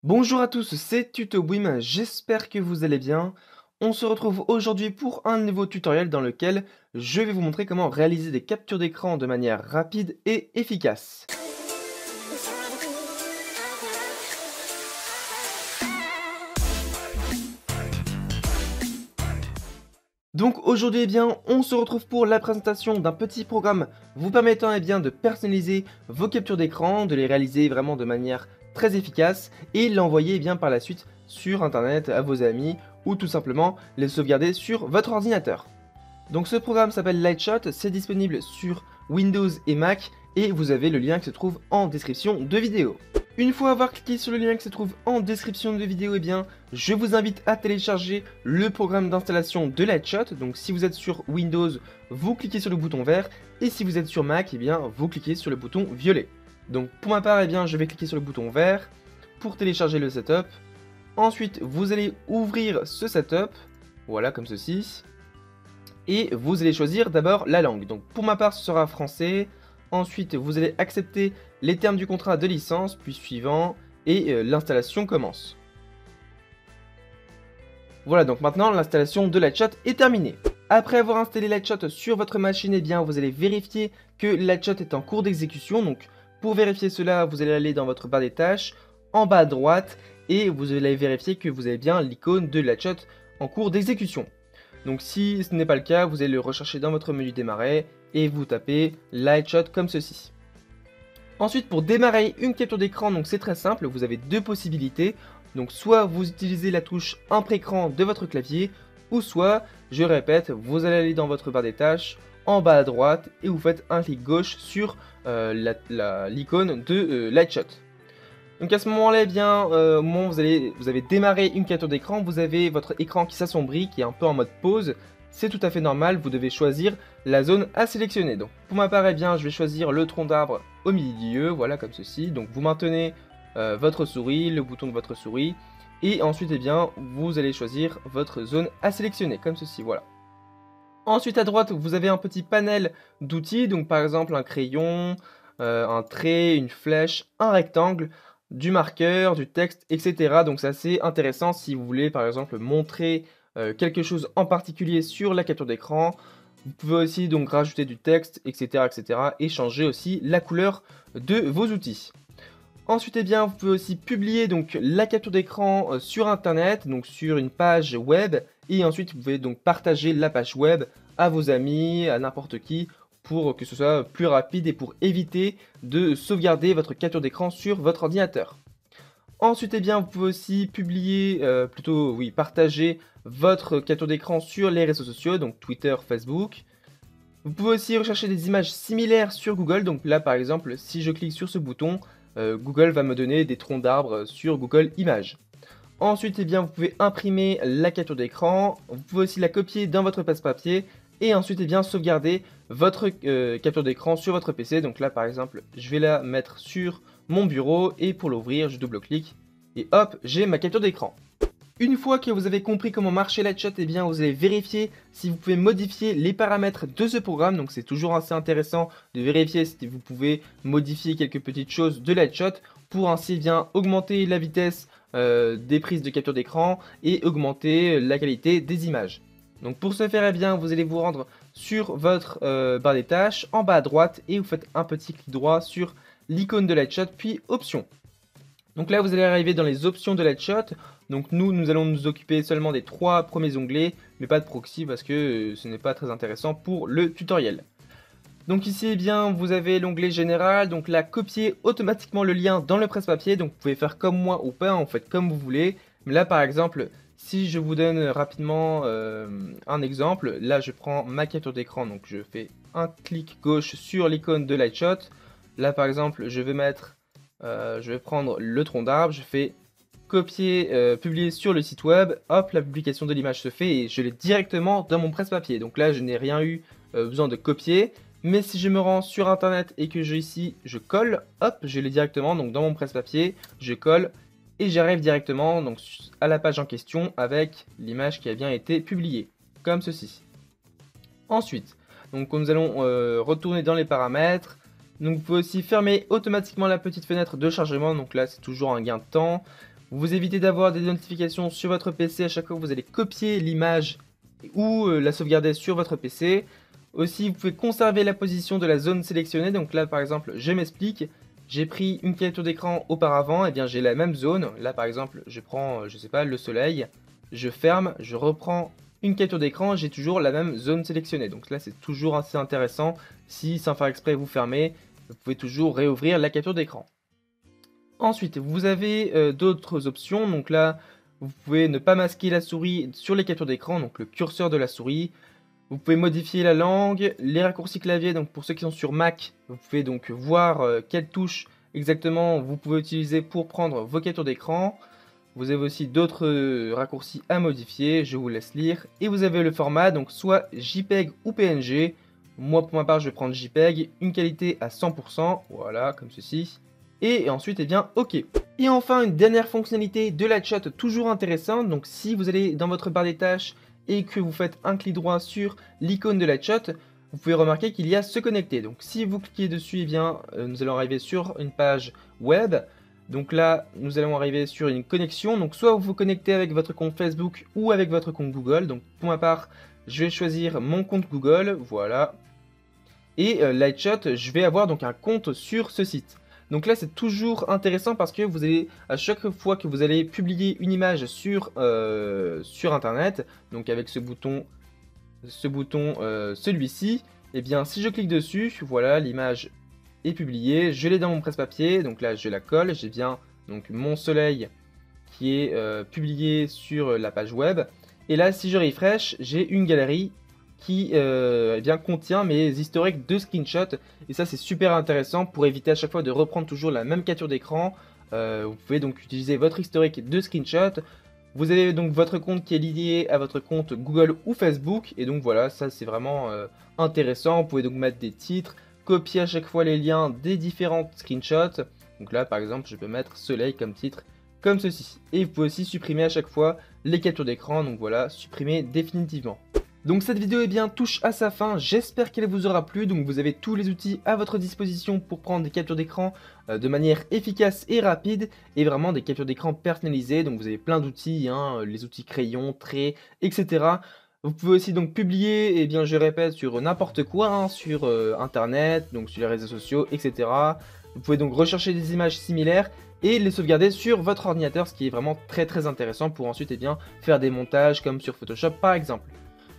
Bonjour à tous, c'est TutoBwim, j'espère que vous allez bien. On se retrouve aujourd'hui pour un nouveau tutoriel dans lequel je vais vous montrer comment réaliser des captures d'écran de manière rapide et efficace. Donc aujourd'hui, on se retrouve pour la présentation d'un petit programme vous permettant de personnaliser vos captures d'écran, de les réaliser vraiment de manière très efficace et l'envoyer par la suite sur internet à vos amis ou tout simplement les sauvegarder sur votre ordinateur. Donc ce programme s'appelle Lightshot, c'est disponible sur Windows et Mac et vous avez le lien qui se trouve en description de vidéo. Une fois avoir cliqué sur le lien qui se trouve en description de vidéo, je vous invite à télécharger le programme d'installation de Lightshot. Donc si vous êtes sur Windows, vous cliquez sur le bouton vert et si vous êtes sur Mac, vous cliquez sur le bouton violet. Donc pour ma part, je vais cliquer sur le bouton vert pour télécharger le setup. Ensuite, vous allez ouvrir ce setup, voilà comme ceci. Et vous allez choisir d'abord la langue. Donc pour ma part, ce sera français. Ensuite, vous allez accepter les termes du contrat de licence, puis suivant, et l'installation commence. Voilà, donc maintenant l'installation de Lightshot est terminée. Après avoir installé Lightshot sur votre machine, vous allez vérifier que Lightshot est en cours d'exécution. Donc pour vérifier cela, vous allez aller dans votre barre des tâches, en bas à droite, et vous allez vérifier que vous avez bien l'icône de Lightshot en cours d'exécution. Donc si ce n'est pas le cas, vous allez le rechercher dans votre menu démarrer et vous tapez Lightshot comme ceci. Ensuite, pour démarrer une capture d'écran, donc c'est très simple, vous avez deux possibilités. Donc soit vous utilisez la touche impré-écran de votre clavier, ou soit, je répète, vous allez aller dans votre barre des tâches, en bas à droite, et vous faites un clic gauche sur l'icône de Lightshot. Donc à ce moment-là, au moment où vous avez démarré une capture d'écran, vous avez votre écran qui s'assombrit, qui est un peu en mode pause. C'est tout à fait normal, vous devez choisir la zone à sélectionner. Donc pour ma part, je vais choisir le tronc d'arbre au milieu, voilà comme ceci. Donc vous maintenez votre souris, le bouton de votre souris, et ensuite vous allez choisir votre zone à sélectionner, comme ceci, voilà. Ensuite à droite, vous avez un petit panel d'outils, donc par exemple un crayon, un trait, une flèche, un rectangle, du marqueur, du texte, etc. Donc c'est assez intéressant si vous voulez par exemple montrer quelque chose en particulier sur la capture d'écran. Vous pouvez aussi donc rajouter du texte, etc. et changer aussi la couleur de vos outils. Ensuite, vous pouvez aussi publier donc la capture d'écran sur internet, donc sur une page web, et ensuite vous pouvez donc partager la page web à vos amis, à n'importe qui, pour que ce soit plus rapide et pour éviter de sauvegarder votre capture d'écran sur votre ordinateur. Ensuite, vous pouvez aussi publier, partager votre capture d'écran sur les réseaux sociaux, donc Twitter, Facebook. Vous pouvez aussi rechercher des images similaires sur Google, donc là par exemple, si je clique sur ce bouton, Google va me donner des troncs d'arbres sur Google Images. Ensuite, vous pouvez imprimer la capture d'écran, vous pouvez aussi la copier dans votre presse-papier, et ensuite, sauvegarder votre capture d'écran sur votre PC. Donc là, par exemple, je vais la mettre sur mon bureau, et pour l'ouvrir, je double-clique, et hop, j'ai ma capture d'écran. Une fois que vous avez compris comment marcher Lightshot, vous allez vérifier si vous pouvez modifier les paramètres de ce programme. Donc c'est toujours assez intéressant de vérifier si vous pouvez modifier quelques petites choses de Lightshot pour ainsi augmenter la vitesse des prises de capture d'écran et augmenter la qualité des images. Donc pour ce faire, vous allez vous rendre sur votre barre des tâches en bas à droite et vous faites un petit clic droit sur l'icône de Lightshot puis options. Donc là, vous allez arriver dans les options de Lightshot. Donc nous allons nous occuper seulement des 3 premiers onglets, mais pas de proxy parce que ce n'est pas très intéressant pour le tutoriel. Donc ici, vous avez l'onglet général. Donc là, copier automatiquement le lien dans le presse-papier. Donc vous pouvez faire comme moi ou pas, en fait, comme vous voulez. Mais là, par exemple, si je vous donne rapidement un exemple, là, je prends ma capture d'écran. Donc je fais un clic gauche sur l'icône de Lightshot. Là, par exemple, je vais prendre le tronc d'arbre, je fais copier, publier sur le site web, hop, la publication de l'image se fait et je l'ai directement dans mon presse-papier. Donc là, je n'ai rien eu besoin de copier, mais si je me rends sur internet et que je colle, hop, je l'ai directement donc dans mon presse-papier, je colle et j'arrive directement donc à la page en question avec l'image qui a bien été publiée, comme ceci. Ensuite, donc nous allons retourner dans les paramètres. Donc vous pouvez aussi fermer automatiquement la petite fenêtre de chargement, donc là c'est toujours un gain de temps. Vous évitez d'avoir des notifications sur votre PC à chaque fois que vous allez copier l'image ou la sauvegarder sur votre PC. Aussi, vous pouvez conserver la position de la zone sélectionnée. Donc là, par exemple, je m'explique. J'ai pris une capture d'écran auparavant, et bien j'ai la même zone. Là, par exemple, je prends, je sais pas, le soleil. Je ferme, je reprends une capture d'écran, j'ai toujours la même zone sélectionnée. Donc là, c'est toujours assez intéressant. Si, sans faire exprès, vous fermez, vous pouvez toujours réouvrir la capture d'écran. Ensuite, vous avez d'autres options. Donc là, vous pouvez ne pas masquer la souris sur les captures d'écran, donc le curseur de la souris. Vous pouvez modifier la langue, les raccourcis clavier. Donc pour ceux qui sont sur Mac, vous pouvez donc voir quelles touches exactement vous pouvez utiliser pour prendre vos captures d'écran. Vous avez aussi d'autres raccourcis à modifier, je vous laisse lire. Et vous avez le format, donc soit JPEG ou PNG. Moi pour ma part, je vais prendre JPEG, une qualité à 100%, voilà, comme ceci. Et ensuite, eh bien, OK. Et enfin, une dernière fonctionnalité de la chat toujours intéressante. Donc si vous allez dans votre barre des tâches et que vous faites un clic droit sur l'icône de la chat, vous pouvez remarquer qu'il y a se connecter. Donc si vous cliquez dessus, eh bien, nous allons arriver sur une page web. Donc là, nous allons arriver sur une connexion. Donc soit vous vous connectez avec votre compte Facebook ou avec votre compte Google. Donc pour ma part, je vais choisir mon compte Google, voilà. Et la chat, je vais avoir donc un compte sur ce site. Donc là, c'est toujours intéressant parce que vous allez, à chaque fois que vous allez publier une image sur Internet, donc avec ce bouton celui-ci, et bien si je clique dessus, voilà, l'image est publiée, je l'ai dans mon presse-papier, donc là je la colle, j'ai bien donc mon soleil qui est publié sur la page web, et là si je refresh, j'ai une galerie qui eh bien, contient mes historiques de screenshots, et ça c'est super intéressant pour éviter à chaque fois de reprendre toujours la même capture d'écran. Vous pouvez donc utiliser votre historique de screenshots. Vous avez donc votre compte qui est lié à votre compte Google ou Facebook, et donc voilà, ça c'est vraiment intéressant. Vous pouvez donc mettre des titres, copier à chaque fois les liens des différents screenshots. Donc là par exemple je peux mettre soleil comme titre, comme ceci. Et vous pouvez aussi supprimer à chaque fois les captures d'écran, donc voilà, supprimer définitivement. Donc cette vidéo eh bien, touche à sa fin, j'espère qu'elle vous aura plu. Donc vous avez tous les outils à votre disposition pour prendre des captures d'écran de manière efficace et rapide, et vraiment des captures d'écran personnalisées. Donc vous avez plein d'outils, hein, les outils crayons, traits, etc. Vous pouvez aussi donc publier, eh bien, je répète, sur n'importe quoi, hein, sur internet, donc sur les réseaux sociaux, etc. Vous pouvez donc rechercher des images similaires et les sauvegarder sur votre ordinateur, ce qui est vraiment très intéressant pour ensuite eh bien, faire des montages comme sur Photoshop par exemple.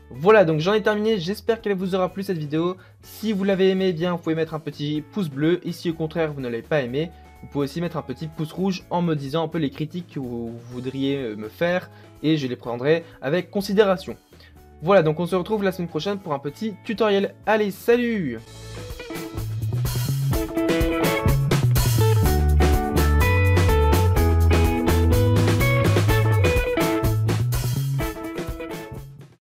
Voilà, donc j'en ai terminé, j'espère qu'elle vous aura plu cette vidéo. Si vous l'avez aimé, eh bien vous pouvez mettre un petit pouce bleu, et si au contraire vous ne l'avez pas aimé, vous pouvez aussi mettre un petit pouce rouge en me disant un peu les critiques que vous voudriez me faire, et je les prendrai avec considération. Voilà, donc on se retrouve la semaine prochaine pour un petit tutoriel. Allez, salut!